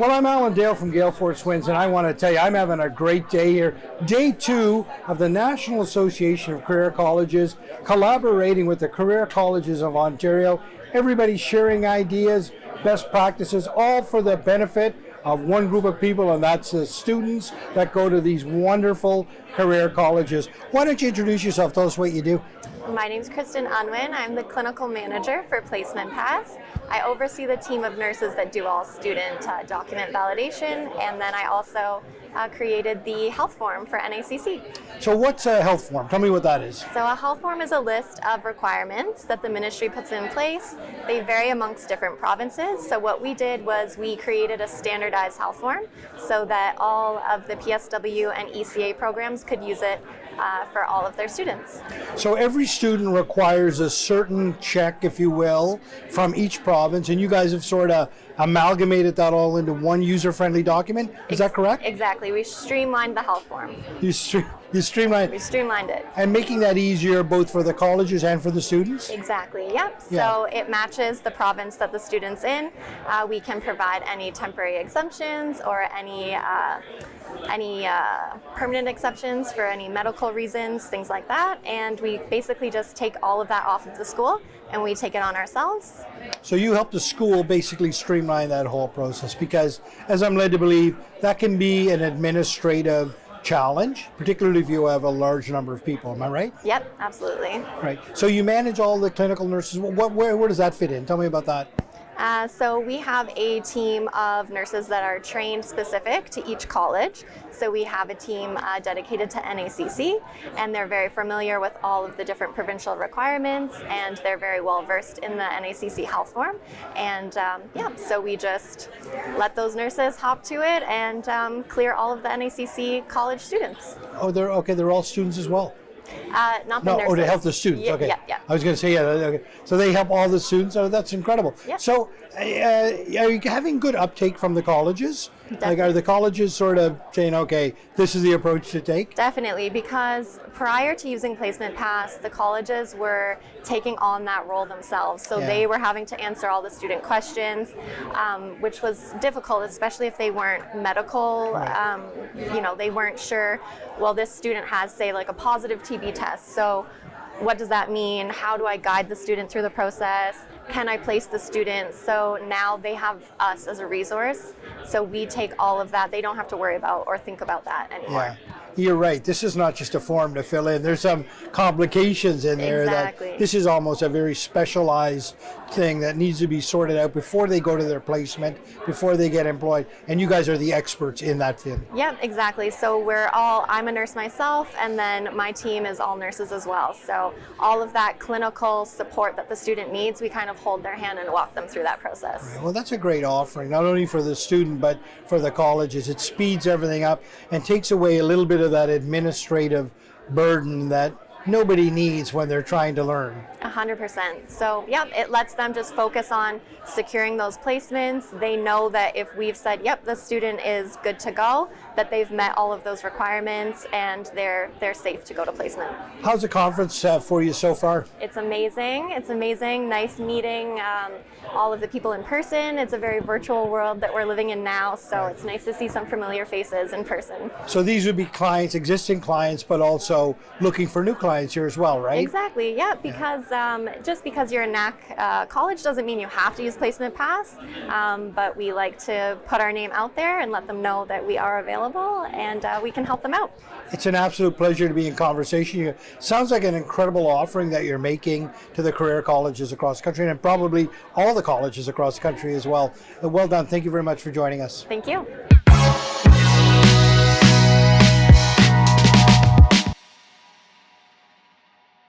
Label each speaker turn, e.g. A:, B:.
A: Well, I'm Alan Dale from Gale Twins, and I want to tell you, I'm having a great day here. Day 2 of the National Association of Career Colleges, collaborating with the Career Colleges of Ontario. Everybody sharing ideas, best practices, all for the benefit of one group of people, and that's the students that go to these wonderful career colleges. Why don't you introduce yourself? Tell us what you do.
B: My name is Krystin Unwin. I'm the clinical manager for Placement Pass. I oversee the team of nurses that do all student document validation, and then I also created the health form for NACC.
A: So what's a health form? Tell me what that is.
B: So a health form is a list of requirements that the ministry puts in place. They vary amongst different provinces. So what we did was we created a standardized health form so that all of the PSW and ECA programs could use it for all of their students.
A: So every student requires a certain check, if you will, from each province, and you guys have sort of amalgamated that all into one user-friendly document. Is that correct?
B: Exactly. We streamlined the health form.
A: You streamlined.
B: We streamlined it.
A: And making that easier both for the colleges and for the students?
B: Exactly, yep.
A: Yeah.
B: So it matches the province that the student's in. We can provide any temporary exemptions or any permanent exceptions for any medical reasons, things like that. And we basically just take all of that off of the school and we take it on ourselves.
A: So you help the school basically streamline that whole process, because as I'm led to believe, that can be an administrative challenge, particularly if you have a large number of people. Am I right?
B: Yep, absolutely.
A: Right. So you manage all the clinical nurses. Where does that fit in? Tell me about that.
B: So we have a team of nurses that are trained specific to each college. So we have a team dedicated to NACC, and they're very familiar with all of the different provincial requirements, and they're very well versed in the NACC health form. And so we just let those nurses hop to it and clear all of the NACC college students.
A: Oh, they're all students as well.
B: Not the
A: No,
B: nurses.
A: to help the students.
B: Yeah,
A: okay.
B: Yeah.
A: I was going to say, yeah. Okay. So they help all the students. Oh, that's incredible.
B: Yep.
A: So, are you having good uptake from the colleges?
B: Definitely.
A: Like, are the colleges sort of saying, okay, this is the approach to take?
B: Definitely, because prior to using Placement Pass, the colleges were taking on that role themselves. So they were having to answer all the student questions, which was difficult, especially if they weren't medical.
A: Right.
B: They weren't sure, well, this student has, say, like a positive TB test. So what does that mean? How do I guide the student through the process? Can I place the student? So now they have us as a resource. So we take all of that. They don't have to worry about or think about that anymore.
A: Yeah. You're right. This is not just a form to fill in. There's some complications in there.
B: Exactly.
A: That this is almost a very specialized thing that needs to be sorted out before they go to their placement, before they get employed. And you guys are the experts in that field.
B: Yep, exactly. So I'm a nurse myself, and then my team is all nurses as well. So all of that clinical support that the student needs, we kind of hold their hand and walk them through that process.
A: Right. Well, that's a great offering, not only for the student, but for the colleges. It speeds everything up and takes away a little bit of that administrative burden that nobody needs when they're trying to learn.
B: 100%. So, yep, it lets them just focus on securing those placements. They know that if we've said, yep, the student is good to go, that they've met all of those requirements and they're safe to go to placement.
A: How's the conference for you so far?
B: It's amazing. It's amazing. Nice meeting all of the people in person. It's a very virtual world that we're living in now, so It's nice to see some familiar faces in person.
A: So these would be clients, existing clients, but also looking for new clients here as well, right?
B: Exactly, yeah, because just because you're a NACC college doesn't mean you have to use Placement Pass, but we like to put our name out there and let them know that we are available and we can help them out.
A: It's an absolute pleasure to be in conversation. Sounds like an incredible offering that you're making to the career colleges across the country, and probably all the colleges across the country as well. Well done. Thank you very much for joining us.
B: Thank you.